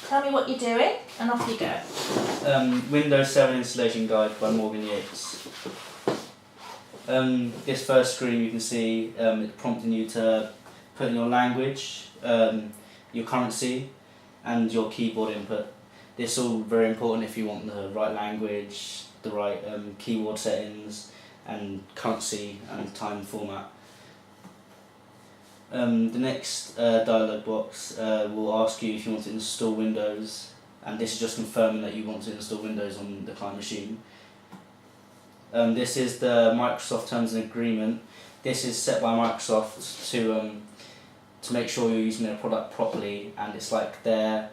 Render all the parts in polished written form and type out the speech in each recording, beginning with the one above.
Tell me what you're doing, and off you go. Windows 7 Installation Guide by Morgan Yates. This first screen you can see it's prompting you to put in your language, your currency, and your keyboard input. This is all very important if you want the right language, the right keyword settings, and currency and time format. The next dialog box will ask you if you want to install Windows, and this is just confirming that you want to install Windows on the client machine. This is the Microsoft Terms and Agreement. This is set by Microsoft to make sure you're using their product properly, and it's like their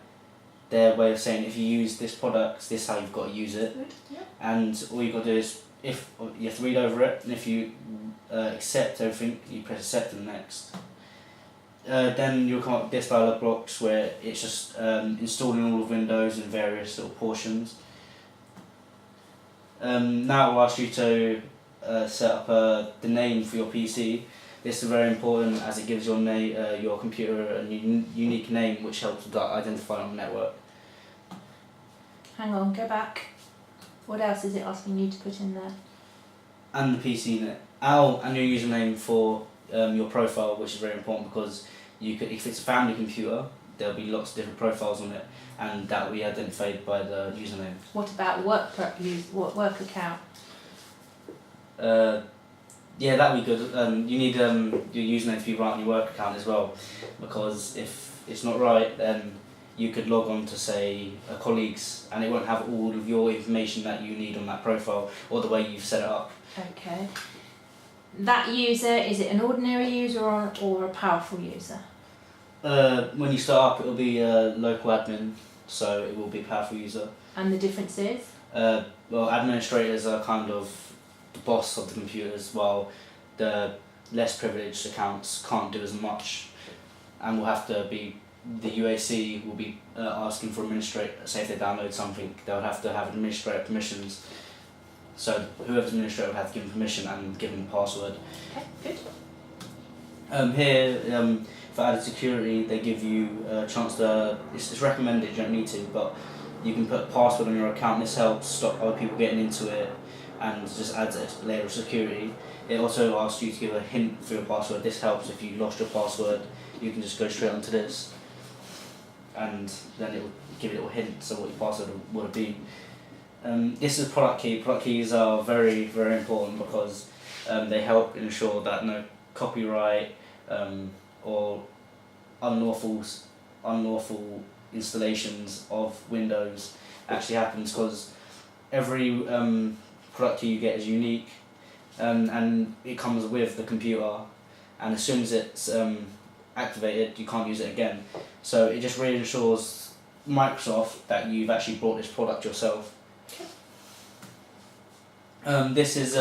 way of saying if you use this product, this is how you've got to use it. Good. Yeah. And all you've got to do is, if you have to read over it, and if you accept everything, you press accept and next. Then you'll come up with this dialog box where it's just installing all of Windows in various little portions. Now it will ask you to set up the name for your PC. This is very important as it gives your computer a unique name which helps with identify on the network. Hang on, go back. What else is it asking you to put in there? And the PC name. And your username for your profile, which is very important because if it's a family computer, there'll be lots of different profiles on it, and that will be identified by the username. What about work account? Yeah, that'd be good. You need your username to be right on your work account as well, because if it's not right, then you could log on to, say, a colleague's, and it won't have all of your information that you need on that profile or the way you've set it up. Okay. That user, is it an ordinary user or a powerful user? When you start up, it will be a local admin, so it will be a powerful user. And the difference is? Well, administrators are kind of the boss of the computers, while the less privileged accounts can't do as much, and will have to be, the UAC will be asking for administrator. Say if they download something, they'll have to have administrator permissions. So whoever's administrator would have to give them permission and give them the password. Okay, good. Here, for added security, they give you a chance to, it's recommended, you don't need to, but you can put a password on your account. This helps stop other people getting into it and just adds a layer of security. It also asks you to give a hint for your password. This helps if you lost your password, you can just go straight onto this, and then it will give you a little hint so what your password would have been. This is a product key. Product keys are very, very important because they help ensure that no copyright or unlawful installations of Windows actually happens, because every product key you get is unique, and it comes with the computer, and as soon as it's activated you can't use it again. So it just really ensures Microsoft that you've actually bought this product yourself. This is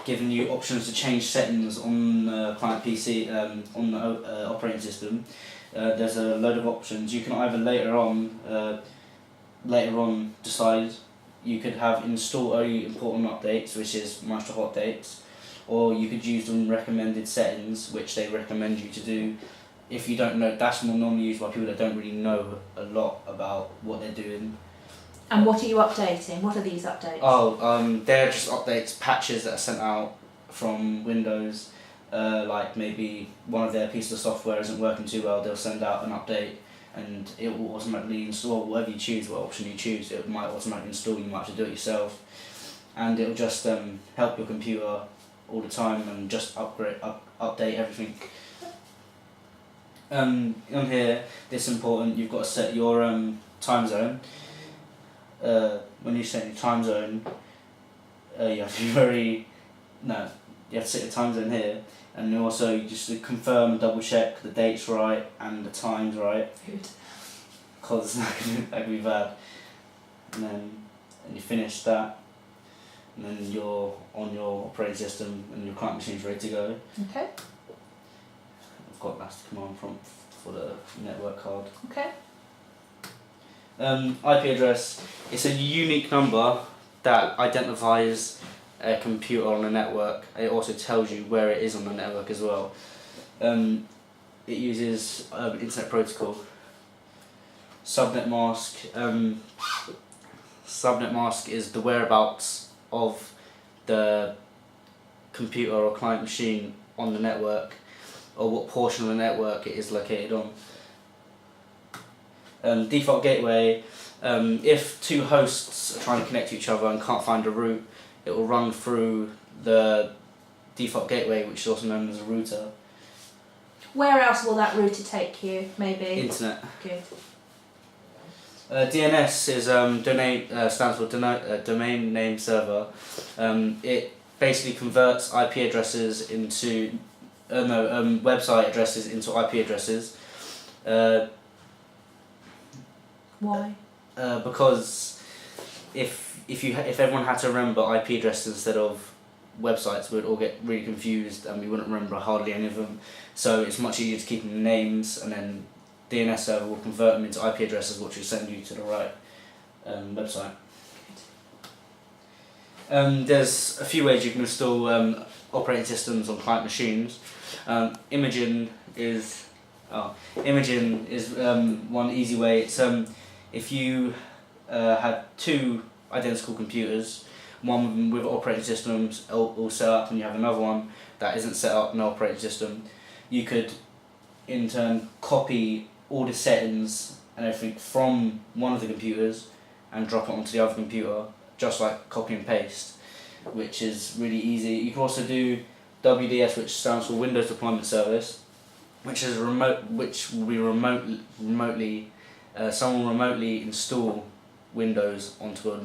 giving you options to change settings on the client PC, on the operating system. There's a load of options. You can either later on decide you could have install only important updates, which is Microsoft Updates, or you could use them recommended settings, which they recommend you to do. If you don't know, that's more normally used by people that don't really know a lot about what they're doing. And what are you updating? What are these updates? Oh, they're just updates, patches that are sent out from Windows. Like maybe one of their pieces of software isn't working too well, they'll send out an update and it will automatically install whatever you choose, what option you choose. It might automatically install, you might have to do it yourself. And it'll just help your computer all the time and just update everything. On here, this is important, you've got to set your time zone. When you set your time zone, you have to be you have to set your time zone here, and also you just confirm, double check the date's right and the time's right, because that could be bad. And then you finish that, and then you're on your operating system and your client machine's ready to go. Okay. I've got that's the command prompt for the network card. Okay. IP address, it's a unique number that identifies a computer on the network. It also tells you where it is on the network as well. It uses Internet Protocol. Subnet mask. Subnet mask is the whereabouts of the computer or client machine on the network, or what portion of the network it is located on. Default gateway. If two hosts are trying to connect to each other and can't find a route, it will run through the default gateway, which is also known as a router. Where else will that router take you, maybe? Internet. Good. DNS is stands for domain name server. It basically converts IP addresses into website addresses into IP addresses. Why? Because if everyone had to remember IP addresses instead of websites, we'd all get really confused and we wouldn't remember hardly any of them. So it's much easier to keep them names, and then DNS server will convert them into IP addresses, which will send you to the right website. There's a few ways you can install operating systems on client machines. Imaging is one easy way. It's if you had two identical computers, one with operating systems all set up, and you have another one that isn't set up, no operating system, you could in turn copy all the settings and everything from one of the computers and drop it onto the other computer, just like copy and paste, which is really easy. You can also do WDS, which stands for Windows Deployment Service, which is remotely someone will remotely install Windows onto a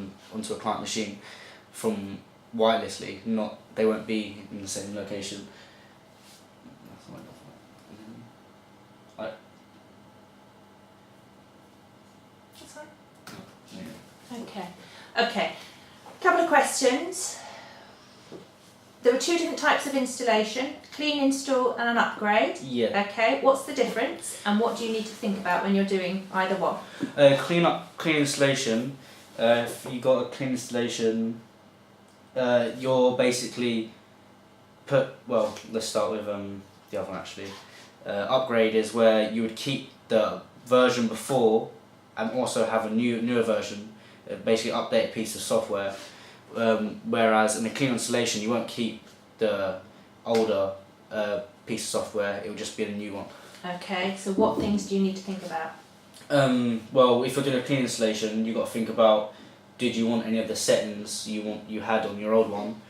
client machine from wirelessly. They won't be in the same location. That's fine. Okay. Couple of questions. There were two different types of installation: clean install and an upgrade. Yeah. Okay. What's the difference, and what do you need to think about when you're doing either one? Clean installation. If you got a clean installation, you're basically let's start with the other one actually. Upgrade is where you would keep the version before and also have a newer version, basically update a piece of software. Whereas in a clean installation, you won't keep the older piece of software; it will just be a new one. Okay. So what things do you need to think about? Well, if you're doing a clean installation, you've got to think about: did you want any of the settings you had on your old one?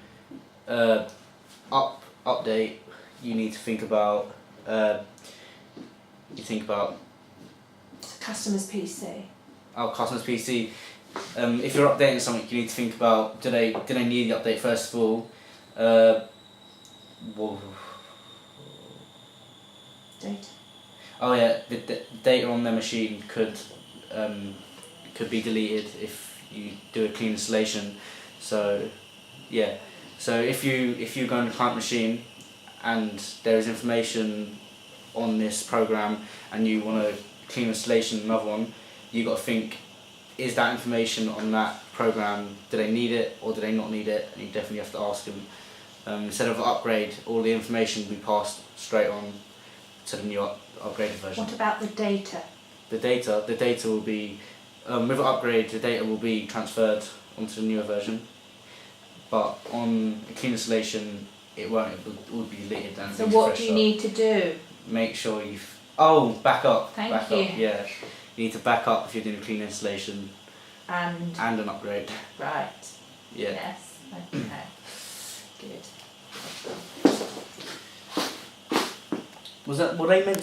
Update. You need to think about. Customer's PC. Our customer's PC. If you're updating something, you need to think about: do they need the update first of all? Data. Oh yeah, the data on their machine could be deleted if you do a clean installation. So yeah, so if you go on the client machine and there is information on this program and you want a clean installation, another one, you got to think: is that information on that program, do they need it or do they not need it? And you definitely have to ask them. Instead of upgrade, all the information will be passed straight on to the new upgraded version. What about the data? The data will be, with an upgrade, the data will be transferred onto the newer version. But on a clean installation, it won't. It would be deleted. And So what do you need to do? Make sure back up. Thank you. Yeah, you need to back up if you're doing a clean installation And an upgrade. right. Yeah. Yes. Okay. Good. Were they meant to